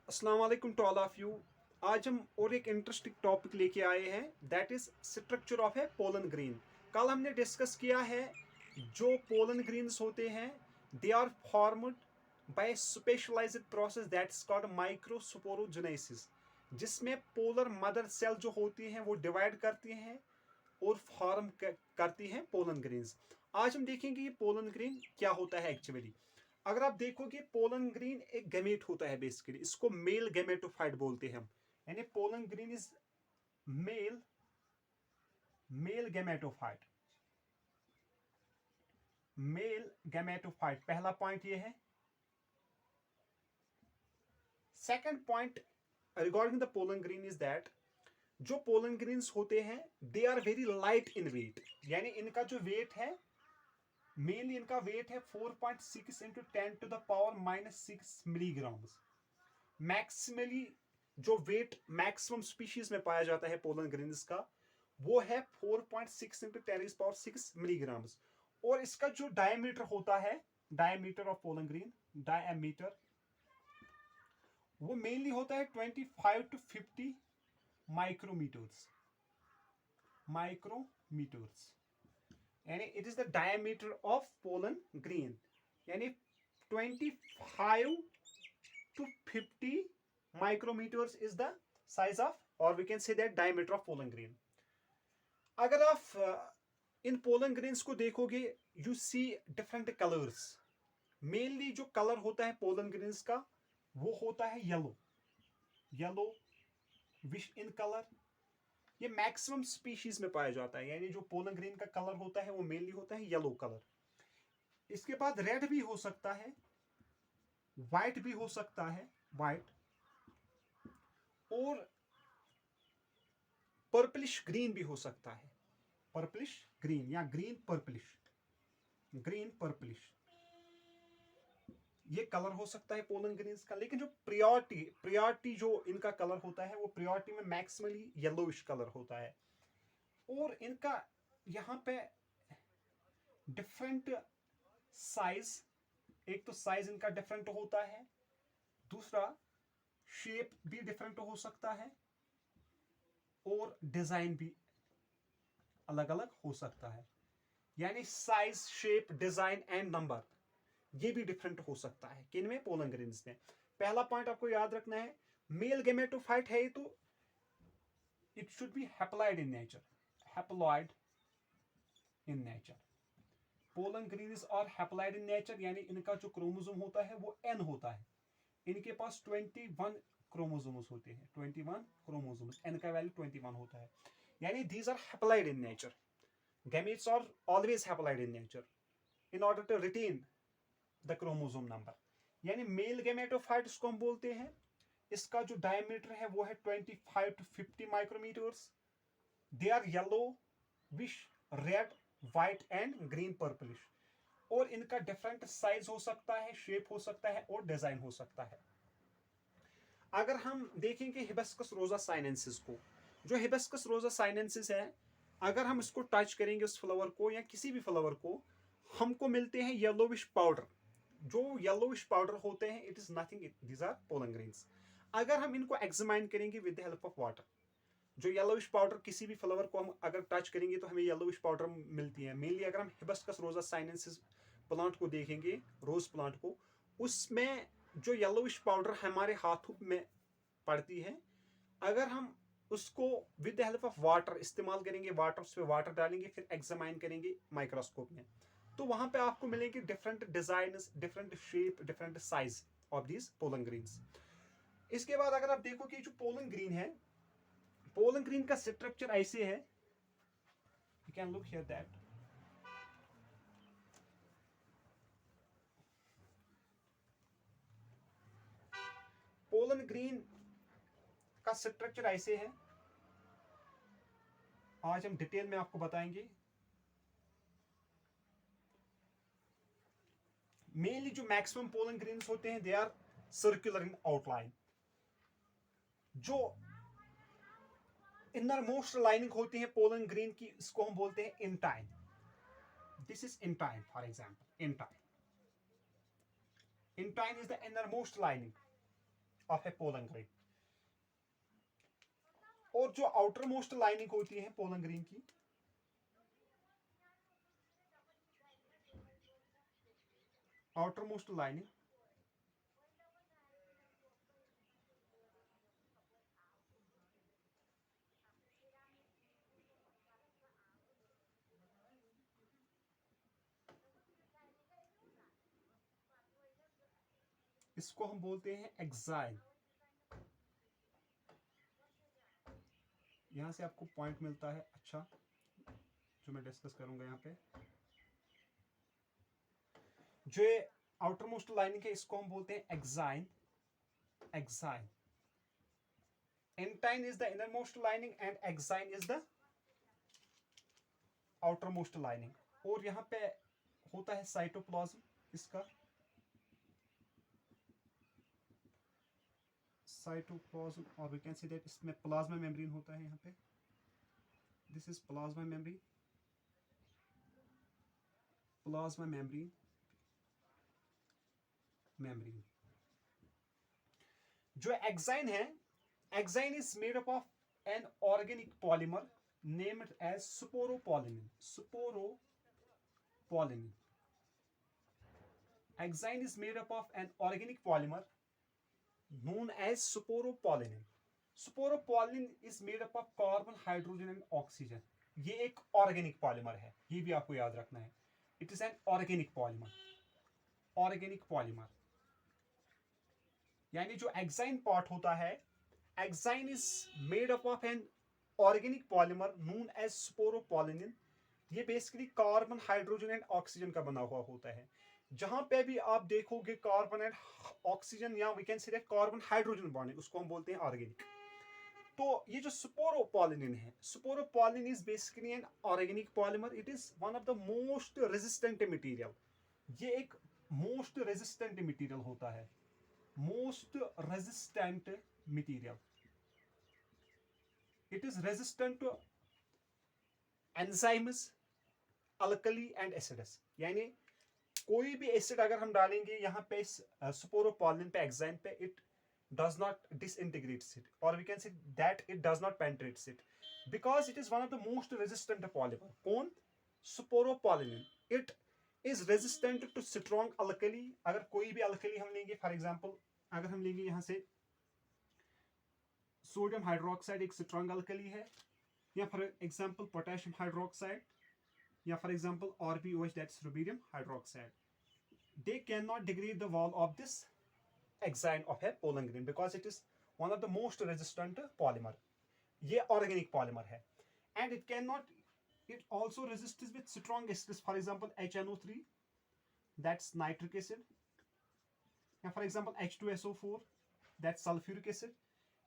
अस्सलाम वालेकुम to all of you. आज हम और एक इंटरेस्टिंग टॉपिक लेके आए हैं, that is structure of a pollen grain. कल हमने डिस्कस किया है जो पोलन ग्रीन्स होते हैं they are formed by specialised process that is called microsporogenesis, जिसमें पोलर मदर सेल जो होती हैं वो डिवाइड करती हैं और फॉर्म करती हैं पोलन ग्रेन्स। आज हम देखेंगे ये पोलन ग्रेन क्या होता है एक्चुअली। अगर आप देखोगे पोलन ग्रीन एक गैमेट होता है, बेसिकली इसको मेल गैमेटोफाइट बोलते हैं हम। यानी pollen grain is male male gametophyte. Male gametophyte पहला पॉइंट ये है। Second point regarding the pollen grain is that जो पोलन ग्रीन्स होते हैं they are very light in weight. यानी इनका जो वेट है, मेनली इनका वेट है 4.6 into 10 to the power -6 milligrams. Maximally जो वेट मैक्सिमम स्पीशीज में पाया जाता है पोलन ग्रीन्स का वो है 4.6 into 10 to the power 6 milligrams. और इसका जो डायमीटर होता है, diameter of pollen green, diameter वो मेनली होता है 25 to 50 माइक्रोमीटर्स। माइक्रोमीटर्स यानी it is the diameter of pollen green. यानी 25 to 50 micrometers is the size of, or we can say that diameter of pollen grain. अगर आप इन pollen grains को देखोगे you see different colours. Mainly जो colour होता है pollen grains का वो होता है yellow, yellowish in colour. ये मैक्सिमम स्पीशीज में पाया जाता है। यानी जो पोलन ग्रेन का कलर होता है वो मेनली होता है येलो कलर। इसके बाद रेड भी हो सकता है, व्हाइट भी हो सकता है, व्हाइट, और पर्पलिश ग्रीन भी हो सकता है, पर्पलिश ग्रीन या ग्रीन पर्पलिश, ग्रीन पर्पलिश ये कलर हो सकता है पोलन ग्रीन्स का। लेकिन जो प्रियोरिटी जो इनका कलर होता है वो प्रियोरिटी में मैक्सिमली येलोइश कलर होता है। और इनका यहाँ पे डिफरेंट साइज, एक तो साइज इनका डिफरेंट होता है, दूसरा शेप भी डिफरेंट हो सकता है, और डिजाइन भी अलग अलग हो सकता है। यानी size, shape, design and number ये भी डिफरेंट हो सकता है किन में, पोलन ग्रेन्स में। पहला पॉइंट आपको याद रखना है, मेल गेमेटोफाइट है तो it should be haploid in nature, haploid in nature. Pollen grains और हैप्लॉइड इन नेचर, यानी इनका जो क्रोमोसोम होता है वो एन होता है। इनके पास 21 क्रोमोसोम्स होते हैं, 21 क्रोमोसोम्स, एन का वैल्यू 21 होता है। यानी these are haploid in nature. gametes are always haploid in nature in order to retain the chromosome number। यानी मेल गेमेटोफाइट इसको हम बोलते हैं। इसका जो डायमीटर है वो है 25 to 50 micrometres. They are yellowish red white and green purplish. और इनका डिफरेंट साइज हो सकता है, शेप हो सकता है, और डिजाइन हो सकता है। अगर हम देखेंगे हिबिस्कस रोजा साइनेंसिस को, जो हिबिस्कस रोजा साइनेंसिस है, अगर हम इसको टच करेंगे उस फ्लावर को या किसी भी फ्लावर को, हमको मिलते हैं येलोविश पाउडर। जो येलोविश पाउडर होते हैं it is nothing, these are pollen grains. अगर हम इनको एग्जामाइन करेंगे with the help of water, जो येलोविश पाउडर किसी भी फ्लावर को हम अगर टच करेंगे तो हमें येलोविश पाउडर मिलती है। मेनली अगर हम हिबिस्कस रोजा साइनेंसिस प्लांट को देखेंगे, रोज प्लांट को, उसमें जो येलोविश पाउडर हमारे हाथों में पड़ती है, अगर हम उसको with the help of water इस्तेमाल करेंगे, वाटर उस पर वाटर डालेंगे, फिर एग्जामाइन करेंगे माइक्रोस्कोप में, तो वहां पे आपको मिलेंगे different design, different shape, different size of these pollen grains. इसके बाद अगर आप देखो कि जो पोलन ग्रीन है, पोलन ग्रीन का स्ट्रक्चर ऐसे है, you can look here that pollen grain का स्ट्रक्चर ऐसे है। आज हम डिटेल में आपको बताएंगे। मेनली जो मैक्सिमम पोलन ग्रेन्स होते हैं they are circular in outline. जो इनर मोस्ट लाइनिंग होती है पोलन ग्रीन की, इसको हम बोलते हैं intine. This is intine, for example intine. Intine is the innermost lining. Of a pollen grain. और जो आउटर मोस्ट लाइनिंग होती है पोलन ग्रेन की, आउटर मोस्ट लाइनिंग इसको हम बोलते हैं एक्साइन। यहां से आपको पॉइंट मिलता है अच्छा, जो मैं डिस्कस करूंगा यहाँ पे। जो आउटर मोस्ट लाइनिंग है इसको हम बोलते हैं exine. Exine, intine is the innermost lining and exine is the outermost lining. और यहाँ पे होता है साइटोप्लाज्म इसका, साइटोप्लाज्म, और वी कैन सी दैट इसमें प्लाज्मा मेम्ब्रेन होता है यहाँ पे। This is plasma membrane, plasma membrane, membrane. जो एक्साइन है, exine is made up of an organic polymer named as sporopollenin. Sporopollenin, exine is made up of an organic polymer known as sporopollenin. Sporopollenin is made up of carbon, hydrogen and oxygen. ये एक organic polymer है, ये भी आपको याद रखना है। It is an organic polymer. Organic polymer यानी जो एक्साइन पार्ट होता है, exine is made up of an organic polymer known as sporopollenin. ये basically carbon, hydrogen and oxygen का बना हुआ होता है। जहां पे भी आप देखोगे कार्बन एंड ऑक्सीजन या we can say carbon hydrogen bonding, उसको हम बोलते हैं ऑर्गेनिक। तो ये जो स्पोरोपोलिनिन है, sporopollenin is basically an organic polymer. It is one of the most resistant material. ये एक मोस्ट रेजिस्टेंट मटेरियल होता है, most resistant material. It is resistant to enzymes, alkali and acids. यानी कोई भी एसिड अगर हम डालेंगे यहाँ पे स्पोरोपोलिन पे, एक्साइन पे, it does not disintegrates it, or we can say that it does not penetrates it, because it is one of the most resistant polymer. कौन? Sporopollenin. It is resistant to strong alkali. अगर कोई भी alkali हम लेंगे, for example अगर हम लेंगे यहाँ से सोडियम हाइड्रोक्साइड एक स्ट्रॉन्ग अल्कली है, या फॉर एग्जाम्पल पोटेशियम हाइड्रोक्साइड, या for example RbOH, that's rubidium hydroxide, they cannot degrade the wall of this exine of a pollen grain because it is one of the most resistant polymer. ये organic polymer है, and it cannot, it also resists with strong acids, for example HNO3, that's nitric acid, या for example H2SO4, that's sulfuric acid,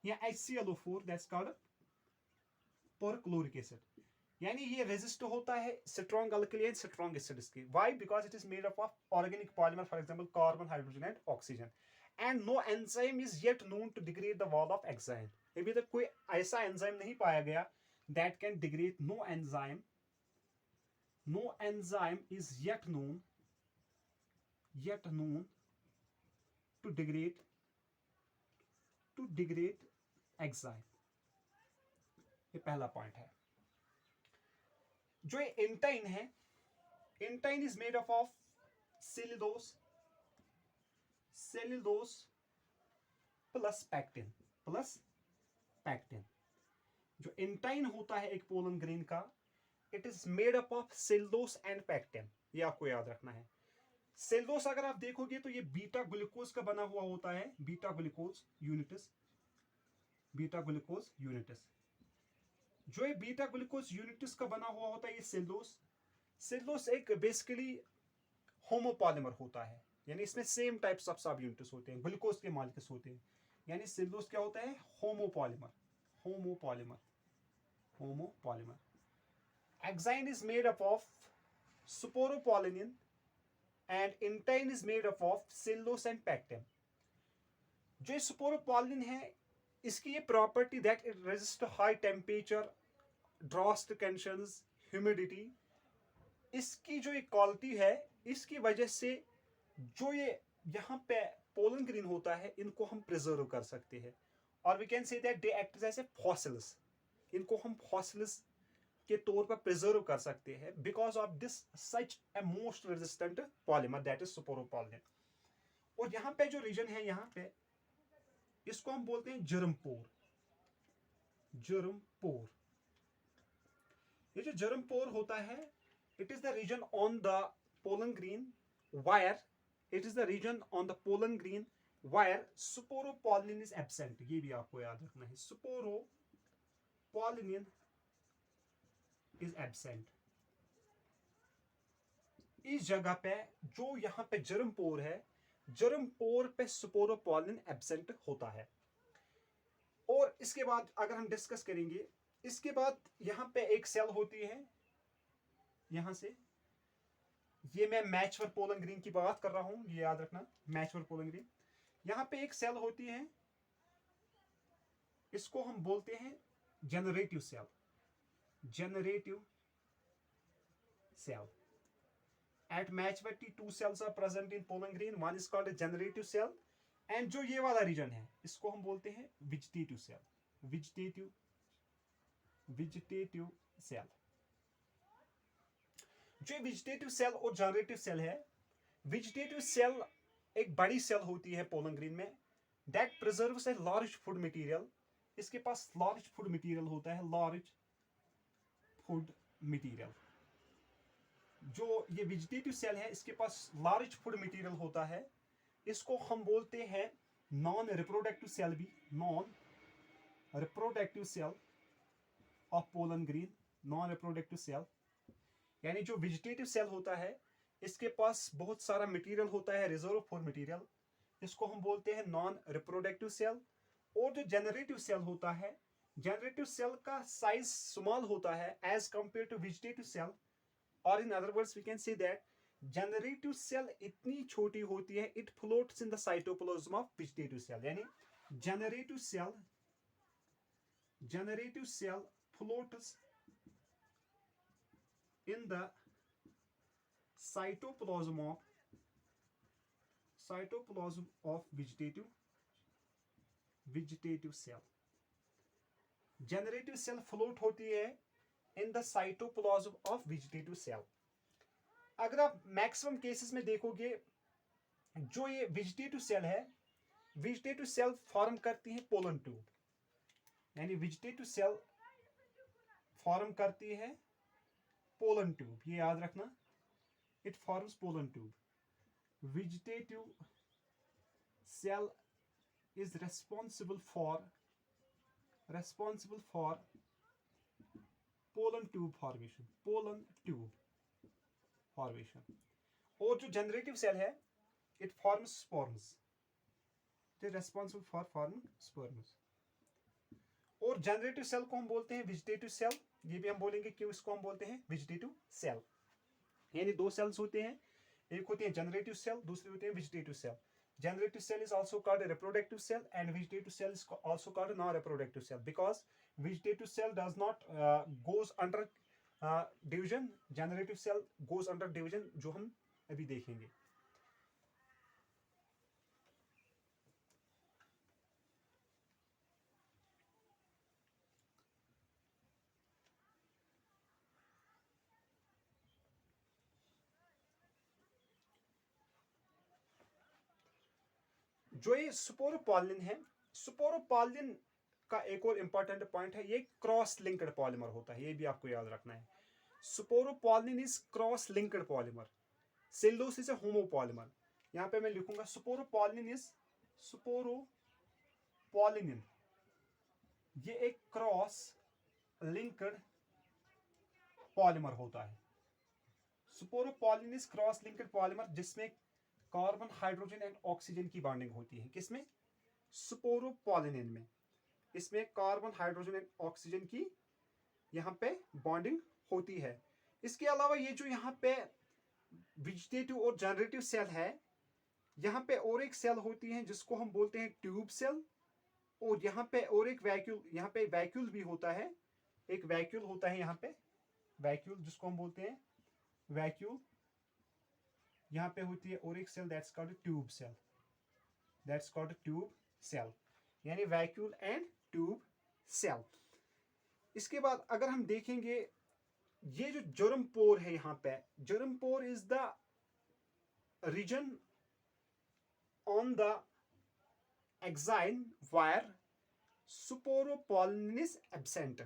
या HClO4, that's called perchloric acid. यानी ये resist होता है strong alkali and strong acids के। Why? Because it is made up of organic polymer, for example carbon, hydrogen and oxygen, and no enzyme is yet known to degrade the wall of exine. अभी तक कोई ऐसा enzyme नहीं पाया गया that can degrade, no enzyme is yet known to degrade exine. ये पहला point है। जो एंटाइन है, intine is made up of cellulose plus pectin. जो एंटाइन होता है एक पोलन ग्रेन का, it is made up of cellulose and pectin. ये आपको याद रखना है। सेलुलोज अगर आप देखोगे तो ये बीटा ग्लूकोज का बना हुआ होता है, बीटा ग्लूकोज यूनिट्स। जो ये बीटा ग्लूकोज यूनिट्स का बना हुआ होता है ये सेलुलोज एक बेसिकली होमोपॉलीमर होता है, यानी इसमें सेम टाइप्स ऑफ सब यूनिट्स होते हैं, ग्लूकोज के मॉलिक्यूल्स होते हैं। यानी सेलुलोज क्या होता है? Homopolymer. Exine is made up of sporopollenin and एंटाइन is made up of cellulose and pectin. जो स्पोरोपोलिनिन है, इसकी ये property that it resist high temperature, drastic conditions, humidity. इसकी जो एक क्वालिटी है, इसकी वजह से जो ये यहाँ पे पोलन ग्रीन होता है इनको हम प्रिजर्व कर सकते हैं, और we can say that they act as a fossils, इनको हम फॉसिल्स के तौर पर प्रिजर्व कर सकते हैं because of this such a most resistant polymer that is sporopollenin. और यहाँ पे जो रीजन है यहाँ पे इसको हम बोलते हैं जर्म पोर। जर्म पोर, ये जो जर्म पोर होता है it is the region on the pollen grain where, it is the region on the pollen grain where sporopollenin is absent. ये भी आपको याद रखना है, सुपोरोपॉलिन इज एब्सेंट। इस जगह पे जो यहाँ पे जर्म पोर है, जर्म पोर पे सुपोरोपॉलिन एब्सेंट होता है। और इसके बाद अगर हम डिस्कस करेंगे, इसके बाद यहाँ पे एक सेल होती है, यहां से ये मैं मैच्योर पोलन ग्रीन की बात कर रहा हूं, ये याद रखना मैच्योर पोलन ग्रीन। यहां पे एक सेल होती है, इसको हम बोलते हैं generative cell. Generative cell at maturity 2 cells are present in pollen green, one is called a generative cell, and जो ये वाला रीजन है इसको हम बोलते हैं वेजिटेटिव सेल। वेजिटेटिव सेल, जो वेजिटेटिव सेल और जनरेटिव सेल है, वेजिटेटिव सेल एक बड़ी सेल होती है पोलन ग्रीन में that preserves a large food material. इसके पास लार्ज फूड मटेरियल होता है, लार्ज फूड मटेरियल। जो ये वेजिटेटिव सेल है इसके पास लार्ज फूड मटेरियल होता है, इसको हम बोलते हैं नॉन रिप्रोडक्टिव सेल भी, non reproductive cell of pollen grain. Non reproductive cell यानी जो वेजिटेटिव सेल होता है इसके पास बहुत सारा मटेरियल होता है, रिजर्व फॉर मटेरियल, इसको हम बोलते हैं नॉन रिप्रोडक्टिव सेल। और जो जनरेटिव सेल होता है, जनरेटिव सेल का साइज स्मॉल होता है as compare to vegetative cell, और in other words we can say that generative cell इतनी छोटी होती है, it floats in the cytoplasm of vegetative cell. यानी generative cell floats in the cytoplasm of vegetative cell। Generative cell float होती है in the cytoplasm of vegetative cell. अगर आप maximum cases में देखोगे, जो ये वेजिटेटिव सेल है, वेजिटेटिव सेल फॉर्म करती है पोलन ट्यूब, यानी वेजिटेटिव सेल फॉर्म करती है पोलन ट्यूब, ये याद रखना, it forms pollen tube। Vegetative cell is responsible for pollen tube formation, pollen tube formation। और जो जनरेटिव सेल है it forms spores, it is responsible for forming spores। और जनरेटिव सेल को हम बोलते हैं वेजिटेटिव सेल, ये भी हम बोलेंगे क्यों इसको हम बोलते हैं वेजिटेटिव सेल। यानी दो सेल्स होते हैं, एक होती है जनरेटिव सेल, दूसरी होती है vegetative cell. Generative cell is also called reproductive cell and vegetative cell is also called non reproductive cell because vegetative cell does not goes under division, generative cell goes under division, जो हम अभी देखेंगे। जो ये सुपोरोपॉलिन है, सुपोरोपॉलिन का एक और इंपॉर्टेंट पॉइंट है, ये क्रॉस लिंक्ड पॉलीमर होता है, ये भी आपको याद रखना है। Sporopollenin is cross linked polymer, cellulose is a homopolymer. यहाँ पे मैं लिखूंगा सुपोरोपॉलिन इज, सुपोरोपॉलिन ये एक क्रॉस लिंक्ड पॉलीमर होता है। Sporopollenin is cross linked polymer जिसमें कार्बन, हाइड्रोजन एंड ऑक्सीजन की बॉन्डिंग होती है। किसमें? सुपोरोपॉलिन में, इसमें कार्बन, हाइड्रोजन एंड ऑक्सीजन की यहाँ पे बॉन्डिंग होती है। इसके अलावा ये जो यहाँ पे वेजिटेटिव और जनरेटिव सेल है, यहाँ पे और एक सेल होती है जिसको हम बोलते हैं ट्यूब सेल, और यहाँ पे और एक वैक्यूल, यहाँ पे वैक्यूल भी होता है, एक वैक्यूल होता है यहाँ पे, वैक्यूल जिसको हम बोलते हैं वैक्यूल। यहाँ पे होती है और एक cell that's called tube cell. That's called tube cell, यानी वैक्यूल एंड ट्यूब सेल। इसके बाद अगर हम देखेंगे ये जो जर्म पोर है, यहाँ पे germ pore is the region on the exine where sporopollenin is absent.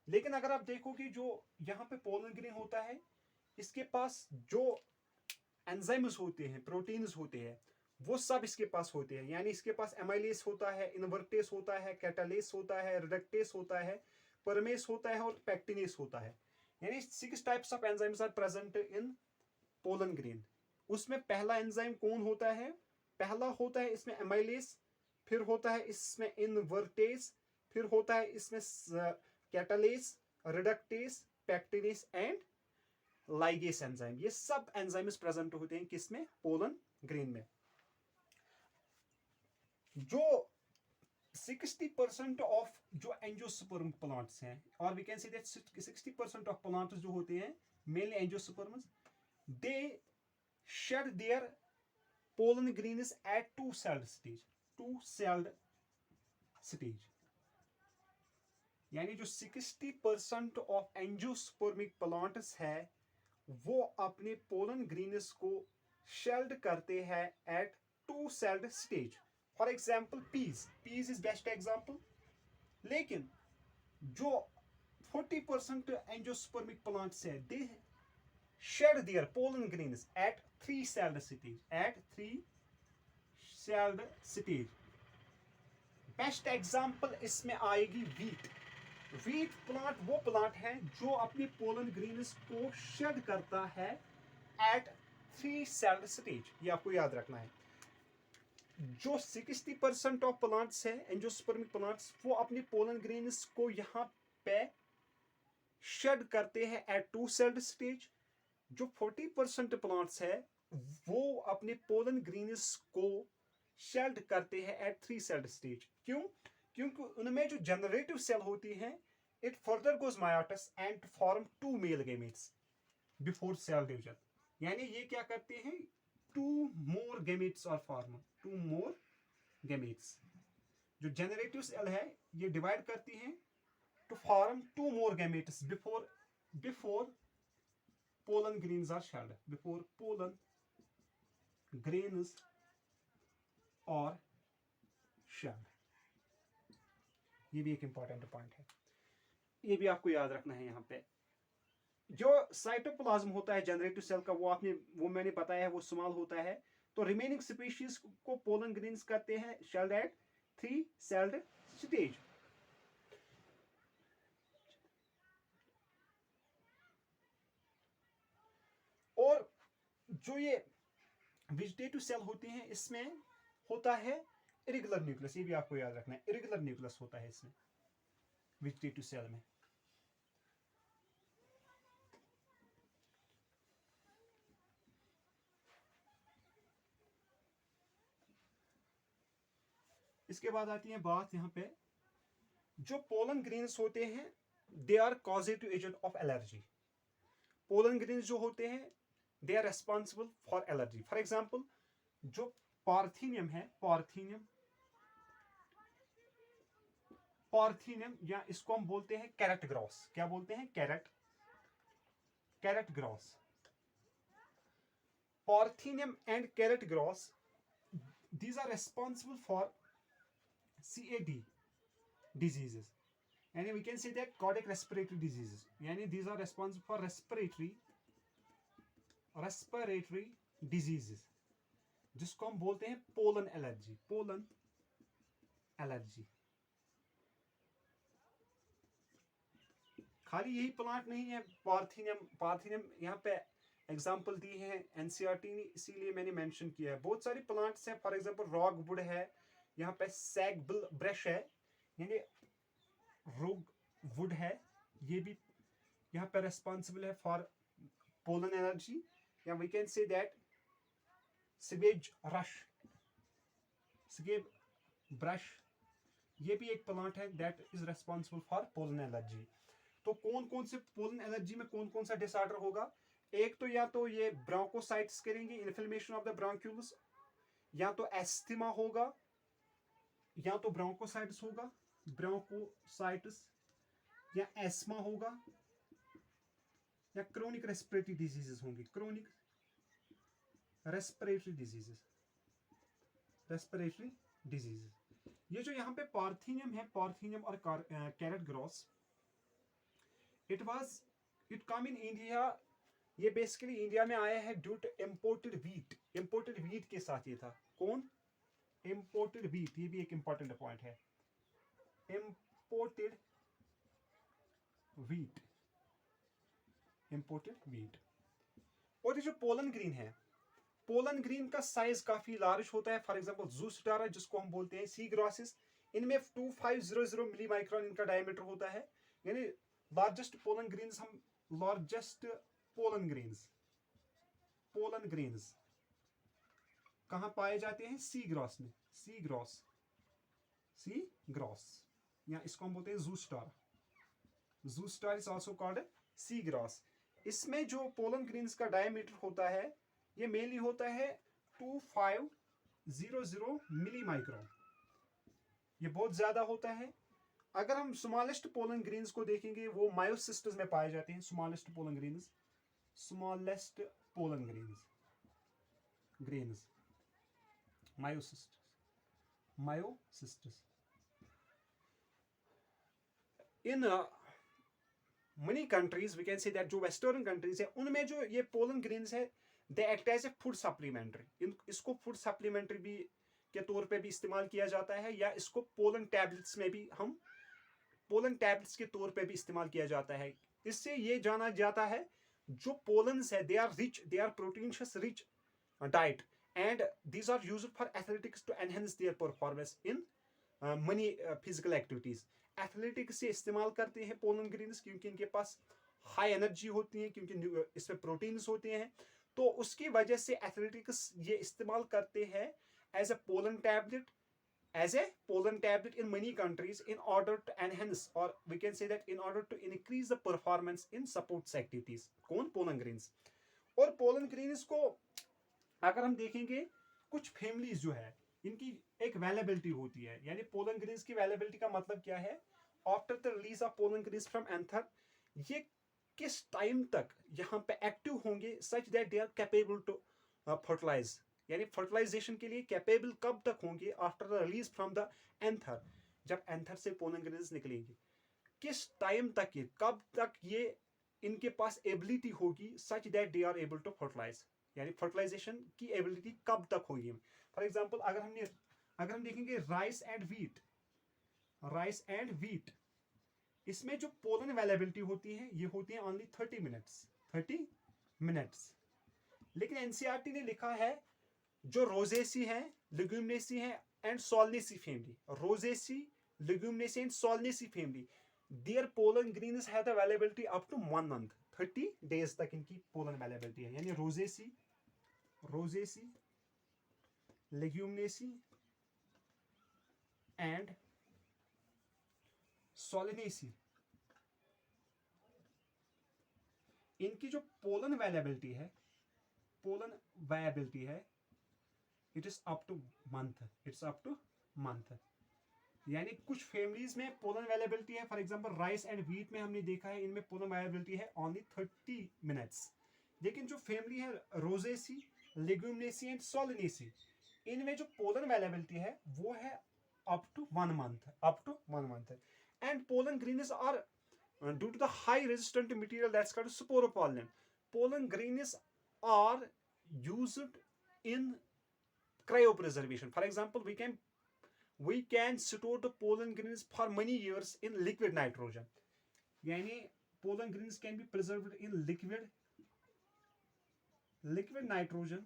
लेकिन अगर आप देखोगे जो यहाँ पे पोलन ग्रेन होता है, इसके पास जो एंजाइम्स होते हैं, प्रोटीन्स होते हैं, वो सब इसके पास होते हैं। यानी इसके पास एमाइलेस होता है, इनवर्टेस होता है, कैटालेस होता है, रिडक्टेस होता है, परमेस होता है और पैक्टिनेस होता है। यानी 6 types of enzymes are present in pollen grain. उसमें पहला एंजाइम कौन होता है? पहला होता है इसमें एमाइलेस, फिर होता है इसमें इनवर्टेस, फिर होता है इसमें catalase, reductase, pectinase and ligase enzyme. ये सब एंजाइम्स प्रेजेंट होते हैं किसमें? पोलन ग्रेन में। जो 60% ऑफ जो एंजियोस्पर्म प्लांट्स हैं, और we can say that 60% of plants जो होते हैं mainly angiosperms, they shed their pollen grains at 2-celled stage, 2-celled stage। यानी जो 60% ऑफ एंजियोस्पर्मिक प्लांट्स है वो अपने पोलन ग्रेन्स को शेल्ड करते हैं at 2-celled stage। For example peas is best example. लेकिन जो 40% एंजियोस्पर्मिक प्लांट्स है, they shed their pollen grains at 3-celled stage, at 3-celled stage। Best example इसमें आएगी वीट प्लांट वो प्लांट है जो अपनी पोलन ग्रेन्स को शेड करता है एट 3-celled stage। ये आपको याद रखना है। जो 60% ऑफ प्लांट्स है एंजियोस्पर्मिक प्लांट्स, वो अपनी पोलन ग्रेन्स को यहाँ पे शेड करते हैं एट 2-celled stage। जो 40% प्लांट्स है वो अपने पोलन ग्रेन्स को शेड करते हैं एट 3-celled stage। क्यों? क्योंकि उनमें जो जनरेटिव सेल होती है, it further goes meiosis and form 2 male gametes before cell division. यानी ये क्या करते हैं? 2 more gametes are formed, 2 more gametes। जो जनरेटिव सेल है ये डिवाइड करती हैं to form 2 more gametes before pollen grains are shed, before pollen grains और शेल्ड। ये भी एक इंपॉर्टेंट पॉइंट है, ये भी आपको याद रखना है। यहाँ पे जो साइटोप्लाज्म होता है जनरेटिव सेल का, वो मैंने बताया है, वो स्मॉल होता है। तो रिमेनिंग स्पीशीज को पोलन ग्रेन्स करते हैं शेल्ड एट 3-celled stage। और जो ये वेजिटेटिव सेल होते हैं इसमें होता है इरेगुलर न्यूक्लियस। ये भी आपको याद रखना है, इरेगुलर न्यूक्लियस होता है इसमें वेजिटेटिव सेल में। इसके बाद आती है बात यहाँ पे, जो पोलन ग्रेन्स होते हैं they are causative agent of allergy. Pollen grains जो होते हैं they are responsible for allergy. For example जो पार्थेनियम है, पार्थेनियम या इसको हम बोलते हैं कैरेट ग्रॉस। क्या बोलते हैं? Carrot grass. Parthenium and carrot grass, these are responsible for CAD diseases, and we can say that cardiac respiratory diseases, yani these are responsible for respiratory diseases, जिसको हम बोलते हैं पोलन एलर्जी। खाली यही plant नहीं है पार्थेनियम यहाँ पे एग्जाम्पल दी है एनसीईआरटी ने, इसीलिए मैंने मेंशन किया है। बहुत सारी प्लांट्स हैं, फॉर एग्जांपल रॉक वुड है, यहाँ पे सैग ब्रश है, यानी रोग वुड है, ये भी यहाँ पे रेस्पॉन्सिबल है फॉर पोलन एलर्जी। या वी कैन से दैट सिगेज ब्रश, ये भी एक प्लांट है that is responsible for pollen allergy. तो कौन कौन से पोलन एलर्जी में कौन कौन सा डिसऑर्डर होगा? एक तो या तो ये ब्रोंकोसाइट्स करेंगे, इन्फ्लेमेशन ऑफ द ब्रोंक्यूल्स, या तो एस्थमा होगा, या तो ब्रोंकोसाइटिस होगा, ब्रोंकोसाइटिस, या एस्मा होगा, या क्रोनिक रेस्पिरेटरी डिजीजेस होंगी, chronic respiratory diseases, respiratory diseases. ये जो यहाँ पे पार्थिनियम है, पार्थिनियम और carrot grass, it come in India, ये बेसिकली इंडिया में आया है due to imported wheat, imported wheat के साथ ये था। कौन? इम्पोर्टेड वीट, ये भी एक इंपॉर्टेंट पॉइंट है, इम्पोर्टेड वीट, इम्पोर्टेड वीट। और ये जो पोलन ग्रीन है, पोलन ग्रीन का साइज काफी लार्ज होता है। फॉर एग्जांपल ज़ूस्टारा, जिसको हम बोलते हैं सी ग्रॉसिस, इनमें 2500 मिली माइक्रोन इनका डायमीटर होता है। यानी लार्जेस्ट पोलन ग्रीन्स, हम largest pollen grains, pollen grains कहां पाए जाते हैं? सी ग्रॉस में, सी ग्रॉस, सी ग्रॉस, या इसको हम बोलते हैं Zostera, Zostera is also called sea grass. इसमें जो पोलन ग्रीन्स का डायमीटर होता है, ये मेनली होता है 2500 मिली माइक्रोन, ये बहुत ज्यादा होता है। अगर हम स्मॉलेस्ट पोलन ग्रीन्स को देखेंगे, वो मायोसिस्टस में पाए जाते हैं, smallest pollen grains, smallest pollen grains, grains Myosotis, Myosotis. In many countries we can say that, जो वेस्टर्न कंट्रीज है उनमें जो ये पोलन ग्रीन्स है, they act as a food supplementary, इसको फूड सप्लीमेंट्री भी के तौर पे भी इस्तेमाल किया जाता है, या इसको पोलन टैबलेट्स में भी हम पोलन टैबलेट्स के तौर पे भी इस्तेमाल किया जाता है। इससे ये जाना जाता है जो पोलन्स है, they are rich, they are proteinaceous rich diet, and these are used for athletics to enhance their performance in many physical activities. Athletics से इस्तेमाल करते हैं पोलन ग्रीन्स, क्योंकि इनके पास हाई एनर्जी होती है, क्योंकि इसमें प्रोटीन्स होते हैं, तो उसकी वजह से एथलेटिक्स ये इस्तेमाल करते हैं as a pollen tablet, as a pollen tablet in many countries in order to enhance, or we can say that in order to increase the performance in sports activities। कौन? Pollen grains. और pollen grains को अगर हम देखेंगे, कुछ families जो है इनकी एक वैलेबिलिटी होती है, यानी पोलन ग्रीन्स की वैलेबिलिटी का मतलब क्या है? After the release of pollen grains from anther, ये किस टाइम तक यहाँ पे एक्टिव होंगे, such that they are capable to fertilize, यानी फर्टिलाइजेशन के लिए कैपेबल कब तक होंगे? After the release from the anther, जब एंथर से पोलन ग्रेन्स निकलेंगे, किस टाइम तक ये, कब तक ये इनके पास एबिलिटी होगी such that they are able to fertilize, यानी फर्टिलाइजेशन की एबिलिटी कब तक होगी? फॉर एग्जांपल अगर हम देखेंगे rice and wheat, rice and wheat, इसमें जो पोलन अवेलेबिलिटी होती है ये होती है ओनली 30 मिनट्स, 30 मिनट्स। लेकिन एनसीईआरटी ने लिखा है जो रोजेसी है, लेग्यूमिनेसी है and Solanaceae family, Rosaceae, Leguminosae and Solanaceae family, their pollen grains have the availability up to 1 month, 30 days तक इनकी पोलन अवेलेबिलिटी है। यानी Rosaceae, Rosaceae, Leguminosae and Solanaceae, इनकी जो पोलन अवेलेबिलिटी है, पोलन वायबिलिटी है, it is up to month, it's up to month. यानी कुछ फैमिलीज में पोलन अवेलेबिलिटी है, for example rice and wheat में हमने देखा है इनमें पोलन अवेलेबिलिटी है ओनली 30 मिनट्स। लेकिन जो फैमिली है रोजेसी, लेग्यूमिनेसी एंड सोलनेसी, इनमें जो पोलन अवेलेबिलिटी है वो है up to 1 month, up to 1 month. And pollen grains are due to the high resistant material that's called sporopollen, pollen grains are used in cryopreservation. For example, we can store the pollen grains for many years in liquid nitrogen. Yani pollen grains can be preserved in liquid nitrogen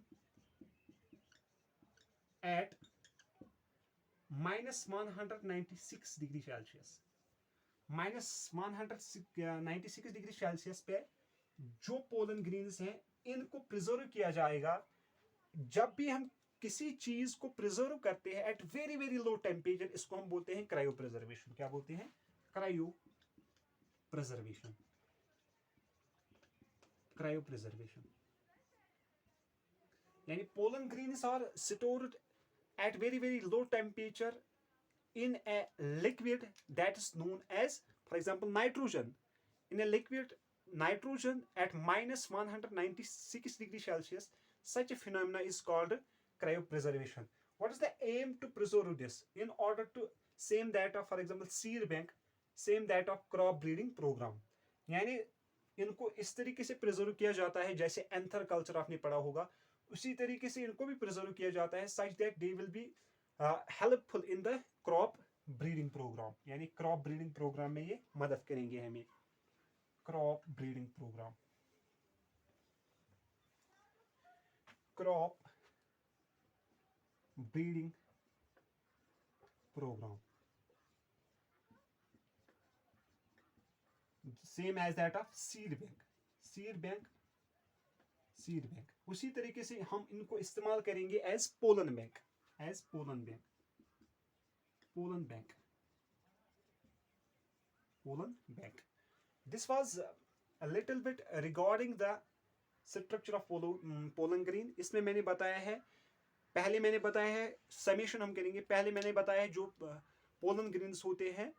at -196 degree Celsius, -196 degree Celsius पे जो pollen Green's हैं इनको preserve किया जाएगा। जब भी हम किसी चीज को प्रिजर्व करते हैं at very very low temperature, इसको हम बोलते हैं क्रायो प्रिजर्वेशन। क्या बोलते हैं? Cryopreservation, cryopreservation. यानी pollen grains are stored at very very low temperature in a liquid that is known as, for example, nitrogen. In a liquid nitrogen at minus 196 degrees Celsius, such a phenomena is called cryopreservation. What is the aim to preserve this? In order to same that of, for example, seed bank, same that of crop breeding program. यानी इनको इस तरीके से preserve किया जाता है जैसे anther culture आपने पढ़ा होगा, उसी तरीके से इनको भी प्रिजर्व किया जाता है such that they will be helpful in the crop breeding program. यानी क्रॉप ब्रीडिंग प्रोग्राम में ये मदद करेंगे हमें. Crop breeding program, crop breeding program same as that of seed bank. Seed bank, seed bank उसी तरीके से हम इनको इस्तेमाल करेंगे as pollen bank, as pollen bank, pollen bank, pollen bank. This was a little bit regarding the structure of pollen grain. इसमें मैंने बताया है, पहले मैंने बताया है, समेशन हम करेंगे. पहले मैंने बताया है जो pollen grains होते हैं,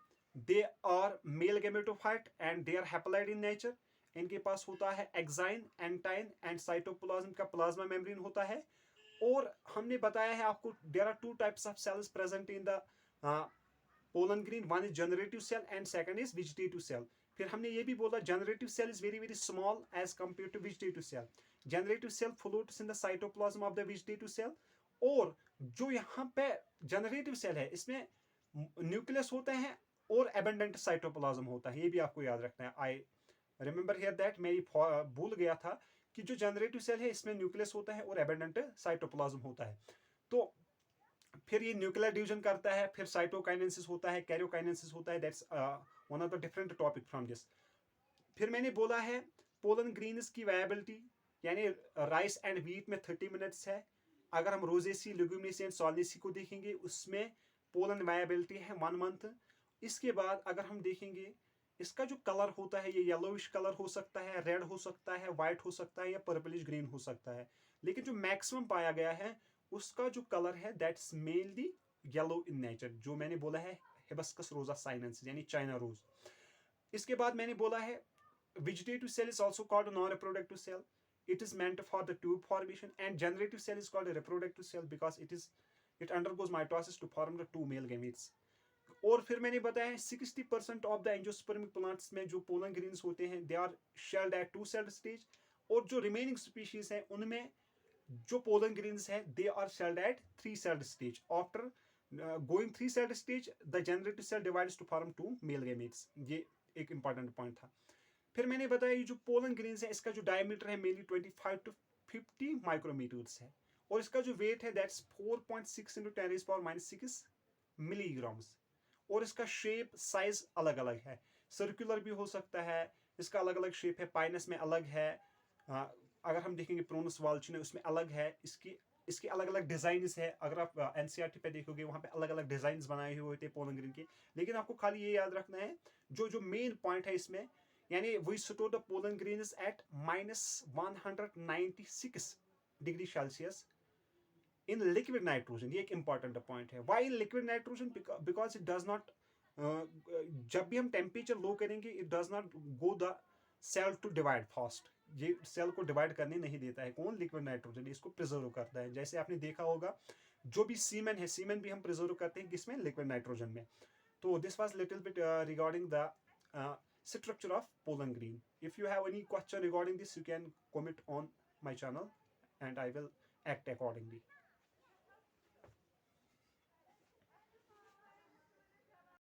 they are male gametophyte and they are haploid in nature. इनके पास होता है एक्साइन, एंटाइन एंड साइटोप्लाज्म का प्लाज्मा मेम्ब्रेन होता है. और हमने बताया है आपको there are two types of cells present in the pollen grain. One is generative cell and second is vegetative cell. फिर हमने ये भी बोला generative cell is very very small as compare to vegetative cell. Generative cell floats in the cytoplasm of the vegetative cell. और जो यहाँ पे generative सेल है इसमें न्यूक्लियस होता है और एबंडेंट साइटोप्लाज्म होता है, ये भी आपको याद रखना है. आई रिमेंबर हियर दैट, मैं भूल गया था कि जो जनरेटिव सेल है इसमें न्यूक्लियस होता है और एबंडेंट साइटोप्लाज्म होता है. तो फिर ये न्यूक्लियर डिवीजन करता है, फिर साइटोकाइनेसिस होता है, कैरियोकाइनेसिस होता है. That's one of the different topic from this. फिर मैंने बोला है पोलन ग्रीन्स की वायबिलिटी, यानी राइस एंड व्हीट में 30 मिनट्स है. अगर हम रोजेसी, लेग्यूमिनेसी एंड सोलनेसी को देखेंगे उसमें पोलन वायबिलिटी है 1 मंथ. इसके बाद अगर हम देखेंगे इसका जो कलर होता है ये येलोइश कलर हो सकता है, रेड हो सकता है, व्हाइट हो सकता है या पर्पलिश ग्रीन हो सकता है. लेकिन जो मैक्सिमम पाया गया है उसका जो कलर है that's mainly yellow in nature, जो मैंने बोला है हिबिस्कस रोजा साइनेंसिस यानी चाइना रोज. इसके बाद मैंने बोला है vegetative cell is also called non reproductive cell. It is meant for the tube formation and generative cell is called reproductive cell because it undergoes mitosis to form the 2 male gametes. और फिर मैंने बताया है 60% of the angiospermic plants में जो pollen grains होते हैं they are shed at 2 celled stage. और जो रिमेनिंग स्पीशीज हैं उनमें जो पोलन ग्रीन्स है they are shed at 3 celled stage. After going 3 celled stage the generative cell divides to form 2 male gametes. ये एक इंपॉर्टेंट पॉइंट था. फिर मैंने बताया ये जो पोलन ग्रीन्स है इसका जो डायमीटर है मेनली 25 to 50 माइक्रोमीटर्स है और इसका जो वेट है दैट्स 4.6 into 10⁻⁻⁶ मिलीग्राम्स. और इसका शेप साइज अलग अलग है, सर्कुलर भी हो सकता है, इसका अलग अलग शेप है. पाइनस में अलग है, अगर हम देखेंगे प्रोनस वाल्चिना उसमें अलग है. इसके अलग अलग डिजाइन्स है. अगर आप एनसीईआरटी पे देखोगे वहाँ पे अलग अलग डिजाइन्स बनाए हुए होते हैं पोलन ग्रीन के. लेकिन आपको खाली ये याद रखना है जो मेन पॉइंट है इसमें, यानी we store the pollen grains at -196 degree Celsius in liquid nitrogen. ये एक इंपॉर्टेंट पॉइंट है. Why in liquid nitrogen? Because it does not, जब भी हम टेम्परेचर लो करेंगे it does not go the cell to divide fast. ये cell को divide करने नहीं देता है. कौन? Liquid nitrogen. इसको प्रिजर्व करता है. जैसे आपने देखा होगा जो भी सीमेन है, सीमेन भी हम प्रिजर्व करते हैं किसमें? लिक्विड नाइट्रोजन में. तो this was little bit regarding the structure of pollen green. If you have any question regarding this you can comment on my channel and I will act accordingly.